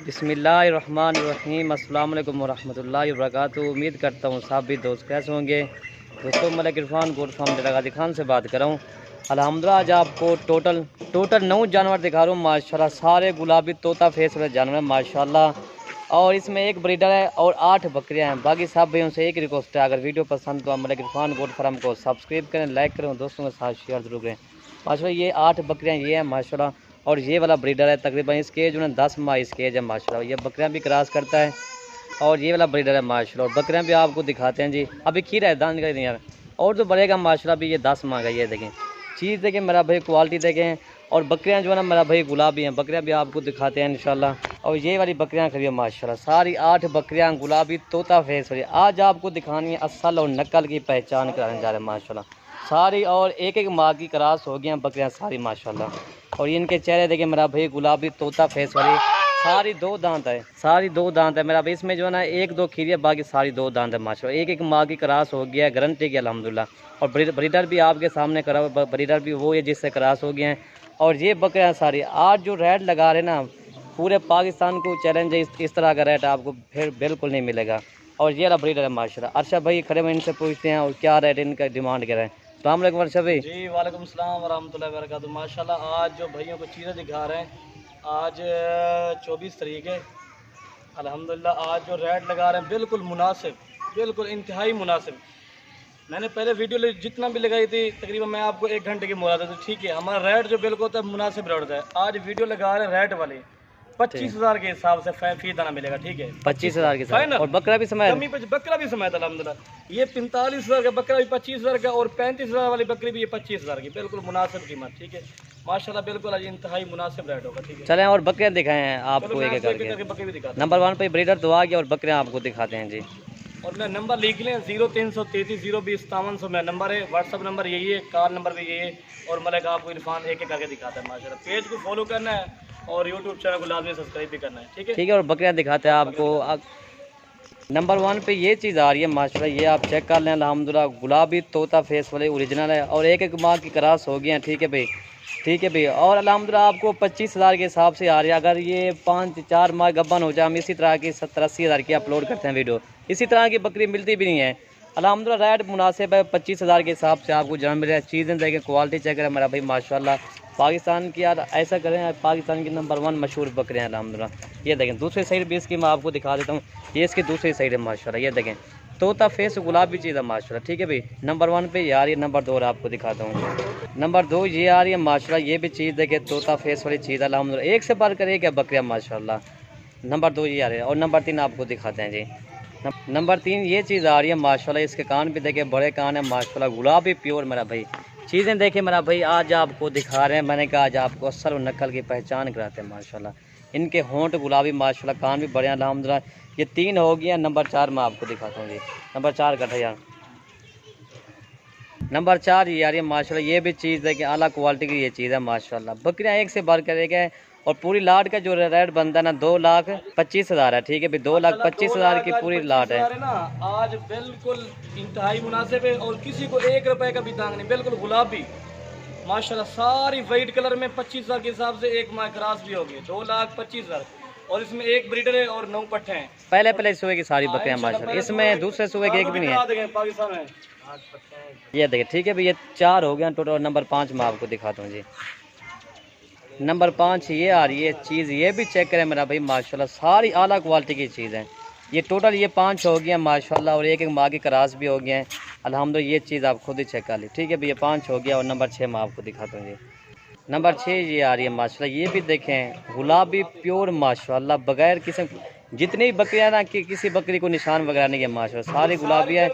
बिस्मिल्लाहिर्रहमानिर्रहीम अस्सलाम वालेकुम वरहमतुल्लाहि वबरकातुहू। उम्मीद करता हूँ सब भी दोस्त कैसे होंगे। दोस्तों मलिक इरफान गोट फार्म डेरा गाजी खान से बात कर रहा हूँ। अल्हम्दुलिल्लाह आज आपको टोटल 9 जानवर दिखा रहा हूँ माशाल्लाह। सारे गुलाबी तोता फेस वाले जानवर हैं माशाल्लाह। और इसमें एक ब्रीडर है और 8 बकरियां हैं। बाकी सब भाइयों से एक रिक्वेस्ट है, अगर वीडियो पसंद तो आप मलिक इरफान गोट फार्म को सब्सक्राइब करें, लाइक करें, दोस्तों के साथ शेयर जरूर करें माशाल्लाह। ये 8 बकरियां ये हैं माशाल्लाह। और ये वाला ब्रीडर है, तकरीबन इसके एज में 10 माह इसके एज है माशाल्लाह। ये बकरियां भी क्रॉस करता है। और ये वाला ब्रीडर है माशाल्लाह। और बकरियां भी आपको दिखाते हैं जी। अभी खीरा है, दान निकल यार। और तो बढ़ेगा माशाल्लाह। अभी ये 10 माह का, ये देखें चीज़ देखें मेरा भाई, क्वालिटी देखें। और बकरियां जो है ना मेरा भाई गुलाबी हैं। बकरियां भी आपको दिखाते हैं इंशाल्लाह। और ये वाली बकरियां खड़ी है माशाल्लाह। सारी 8 बकरियां गुलाबी तोता फेस वाली आज आपको दिखानी है। असल और नकल की पहचान कराने जा रहे हैं माशाल्लाह सारी। और एक एक माह की क्रॉस हो गई हैं बकरियां सारी माशाल्लाह। और इनके चेहरे देखें मेरा भाई, गुलाबी तोता फेस वाली। सारी 2 दांत है, सारी 2 दांत है मेरा भाई। इसमें जो है ना 1-2 खीरी है, बाकी सारी 2 दांत है माशाल्लाह। एक एक माह की क्रॉस हो गया है, गारंटी की अल्हम्दुलिल्लाह। और ब्रीडर भी आपके सामने करा हुआ, ब्रीडर भी वो है जिससे क्रॉस हो गए हैं। और ये बकरियां सारी आज जो रेट लगा रहे ना, पूरे पाकिस्तान को चैलेंज है। इस तरह का रेट आपको फिर बिल्कुल नहीं मिलेगा। और ये वाला ब्रीडर है माशाल्लाह। अरशद भाई खड़े में, इनसे पूछते हैं और क्या रेट इनका डिमांड कर रहे हैं। अस्सलाम वालेकुम अरशद भाई। जी वालेकुम सलाम वरहमतुल्लाहि वबरकातुहू। माशाल्लाह आज जो भाइयों को चीज़ें दिखा रहे हैं, आज 24 तारीख है अल्हम्दुलिल्लाह। आज जो रेट लगा रहे हैं बिल्कुल मुनासिब, बिल्कुल इंतहाई मुनासिब। मैंने पहले वीडियो जितना भी लगाई थी तकरीबन मैं आपको 1 घंटे की मुराद है, ठीक है। हमारा रेट जो बिल्कुल होता है मुनासिब रेट होता है। आज वीडियो लगा रहे हैं रेट वाले 25,000 के हिसाब से फी दाना मिलेगा, ठीक है। 25,000 के साथ। और बकरा भी समय बकरा भी समय अल्हम्दुलिल्लाह। ये 45,000 का बकरा भी 25,000 का, और 35,000 वाली बकरी भी ये 25,000 की, बिल्कुल मुनासिब कीमत, ठीक है माशाल्लाह। बिल्कुल आज इंतहाई मुनासिब रेट होगा, ठीक है। चलें और बकरियां दिखाएं हैं आपको एक एक करके। बकरी भी दिखाते नंबर 1 पे ब्रीडर तो आ गया और बकरियां आपको दिखाते हैं जी। और मैं नंबर लिख लें 0333 020 5700 मेरा नंबर है। व्हाट्सअप नंबर यही है, कॉल नंबर भी यही है। और मलिक आपको इरफान एक एक करके दिखाता है माशाल्लाह। पेज को फॉलो करना है और यूट्यूब चैनल को लाजमी सब्सक्राइब भी करना है, ठीक है। ठीक है। और बकरियां दिखाते हैं आपको। नंबर 1 पे ये चीज़ आ रही है माशाल्लाह। ये आप चेक कर लें अल्हम्दुलिल्लाह। गुलाबी तोता फेस वाले ओरिजिनल है। और एक एक माह की क्रॉस हो गई हैं, ठीक है भाई, ठीक है भाई। और अल्हम्दुलिल्लाह आपको 25,000 के हिसाब से आ रही है। अगर ये 5-4 माह गब्बन हो जाए, हम इसी तरह की 70-80 हज़ार की अपलोड करते हैं वीडियो। इसी तरह की बकरी मिलती भी नहीं है अल्हम्दुलिल्लाह। रेट मुनासिब है, 25,000 के हिसाब से आपको जन्म मिल रहा है। चीज़ें देखें, क्वालिटी चेक करें मेरा भाई माशाल्लाह। पाकिस्तान की यार ऐसा करें, पाकिस्तान की नंबर 1 मशहूर बकरियाँ अल्हम्दुलिल्लाह। ये देखें दूसरी साइड भी इसकी मैं आपको दिखा देता हूँ। ये इसकी दूसरी साइड है माशाल्लाह। ये देखें तोता फेस गुलाबी चीज़ है माशाल्लाह, ठीक है भाई। नंबर 1 पे यार ये नंबर 2 आपको दिखाता हूँ। नंबर 2 ये आ रही है माशाल्लाह। ये भी चीज़ देखें तोता फेस वाली चीज़ अल्हम्दुलिल्लाह। एक से बढ़कर एक है बकरियाँ माशाल्लाह। नंबर 2 ये आ रही है। और नंबर 3 आपको दिखाते हैं जी। नंबर 3 ये चीज़ आ रही है माशाल्लाह। इसके कान भी देखे, बड़े कान है माशाल्लाह, गुलाबी प्योर मेरा भाई। चीज़ें देखें मेरा भाई, आज आपको दिखा रहे हैं। मैंने कहा आज आपको असल और नकल की पहचान कराते हैं माशाल्लाह। इनके होंठ गुलाबी माशाल्लाह, कान भी बड़े हैं अल्हम्दुलिल्लाह। ये 3 हो गया। नंबर 4 मैं आपको दिखाता हूँ जी। नंबर 4 कटा यार। नंबर 4 ये आ रही है माशाल्लाह। ये भी चीज़ देखें आला क्वालिटी की ये चीज़ है माशाल्लाह। बकरियाँ एक से बढ़ कर एक है। और पूरी लाट का जो रेट बनता है ना 2,25,000 है, ठीक है भाई। 2,25,000 की पूरी लाट है ना। आज बिल्कुल इंतहाई मुनासिब है और किसी को 1 रुपए का भी दांग नहीं, बिल्कुल गुलाबी माशाल्लाह। सारी वाइट कलर में 25,000 के हिसाब से एक माह क्रॉस भी होगी, 2,25,000। और इसमें एक ब्रीडर है और 9 पट्टे हैं। पहले सुबह की सारी बकरियां माशाल्लाह। इसमें दूसरे सुबह के एक भी नहीं है। पाकिस्तान में ये देखिए, ठीक है भाई। ये 4 हो गया टोटल। नंबर 5 मैं आपको दिखाता हूँ जी। नंबर 5 ये आ रही है चीज़। ये भी चेक करें मेरा भाई माशाल्लाह। सारी आला क्वालिटी की चीज़ है। ये टोटल ये 5 हो गया माशाल्लाह। और एक एक माह की क्रॉस भी हो गया है अल्हम्दुलिल्लाह। ये चीज़ आप खुद ही चेक कर ली, ठीक है भाई। ये 5 हो गया। और नंबर 6 मैं आपको दिखाता हूँ जी। नंबर 6 ये आ रही है माशाल्लाह। ये भी देखें गुलाबी प्योर माशाल्लाह, बगैर किसी जितनी बकरियां ना कि किसी बकरी को निशान वगैरह नहीं है माशाल्लाह। सारी गुलाबी है,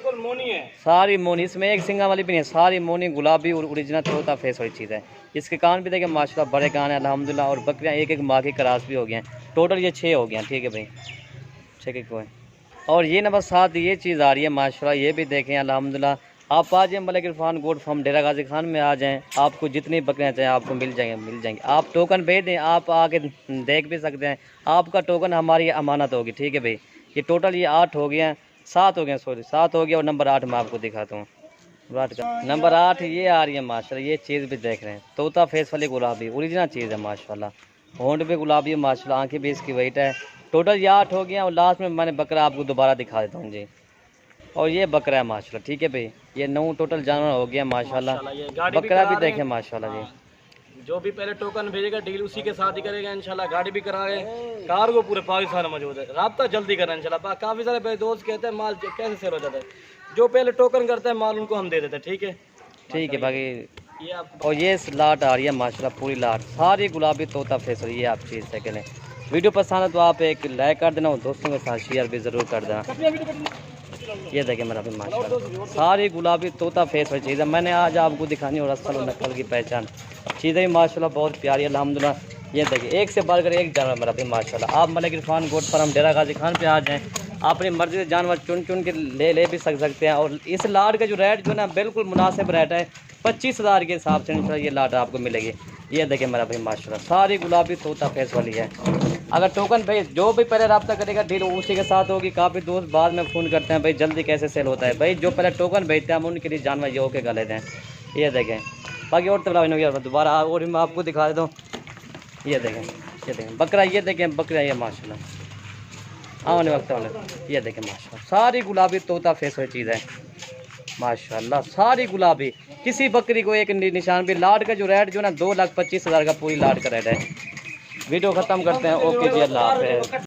सारी मोनी। इसमें एक सिंगा वाली भी नहीं है, सारी मोनी गुलाबी और ओरिजिनल तोता फेस वाली चीज़ है। इसके कान भी देखें माशाल्लाह, बड़े कान है अल्हम्दुलिल्लाह। और बकरियां एक एक माह की क्रॉस भी हो गई हैं। टोटल ये 6 हो गया, ठीक है भाई। 6 को है। और ये नंबर 7 ये चीज़ आ रही है माशाल्लाह। ये भी देखें अल्हम्दुलिल्लाह। आप आ जाएँ मलिक इरफान गोट फार्म डेरा गाजी खान में आ जाएँ। आपको जितनी बकरियाँ चाहें आपको मिल जाएंगे। आप टोकन भेज दें, आप आके देख भी सकते हैं। आपका टोकन हमारी अमानत होगी, ठीक है भाई। ये टोटल ये 8 हो गए हैं, 7 हो गए, सॉरी 7 हो गया। और नंबर 8 मैं आपको दिखाता हूँ। नंबर 8 ये आ रही है माशाल्लाह। ये चीज़ भी देख रहे हैं तोता फेस वाली गुलाबी ओरिजिनल चीज़ है माशाल्लाह। होंठ भी गुलाबी है माशाल्लाह। आँखें भी इसकी वाइट है। टोटल ये 8 हो गया और लास्ट में मैंने बकरा आपको दोबारा दिखा देता हूँ जी। और ये बकरा है माशाल्लाह, ठीक है भाई, ये 9 टोटल जानवर हो गया माशाल्लाह। ये गाड़ी बकरा भी करा रहे देखें हैं। माशाल्लाह जी। हाँ, जो भी पहले टोकन भेजेगा डील उसी के साथ ही करेगा इंशाल्लाह। गाड़ी भी करा रहे हैं, कार को पूरे पाकिस्तान में मौजूद है, राब्ता जल्दी करें इंशाल्लाह। काफ़ी सारे भाई दोस्त कहते हैं माल कैसे सेल हो जाता है, जो पहले टोकन करता है माल उनको हम दे देते हैं, ठीक है। ठीक है बाकी। ये आपको और ये लाट आ रही है माशाल्लाह, पूरी लाट सारी गुलाबी तोता फेस रही है। आप चीज़ से करें, वीडियो पसंद है तो आप एक लाइक कर देना और दोस्तों के साथ शेयर भी ज़रूर कर देना। ये देखें मेरा भी माशाल्लाह सारी गुलाबी तोता फेस वाली चीज़ है, मैंने आज आपको दिखानी और असल और नकल की पहचान चीज़ें भी माशाल्लाह बहुत प्यारी है अल्हम्दुलिल्लाह। ये देखिए एक से बढ़कर एक जानवर मेरा भी माशाल्लाह। आप मलिक इरफान गोट फार्म डेरा गाजी खान पे आ जाएँ, अपनी मर्जी से जानवर चुन चुन के ले भी सकते हैं। और इस लाट का जो रेट जो ना बिल्कुल मुनासिब रेट है, 25,000 के हिसाब से इंशाल्लाह ये लाट आपको मिलेगी। ये देखिए मेरा भाई माशाल्लाह सारी गुलाबी तोता फेस वाली है। अगर टोकन भाई जो भी पहले रब्ता करेगा डील उसी के साथ होगी। काफ़ी दोस्त बाद में फ़ोन करते हैं भाई जल्दी कैसे सेल होता है, भाई जो पहले टोकन भेजते हैं हम उनके लिए जानवर ये होके गले दें। ये देखें बाकी और तो दोबारा और मैं आपको दिखा देता हूँ। ये देखें बकरा, ये देखें बकरा, ये माशाल्लाह आने वक्त वाले। ये देखें माशाल्लाह सारी गुलाबी तोता फेस वाली चीज़ है माशाल्लाह, सारी गुलाबी। किसी बकरी को एक निशान भी। लाट का जो रेट जो ना 2,25,000 का पूरी लाट का रेट है। वीडियो ख़त्म करते हैं। ओके जी, अल्लाह हाफ़िज़।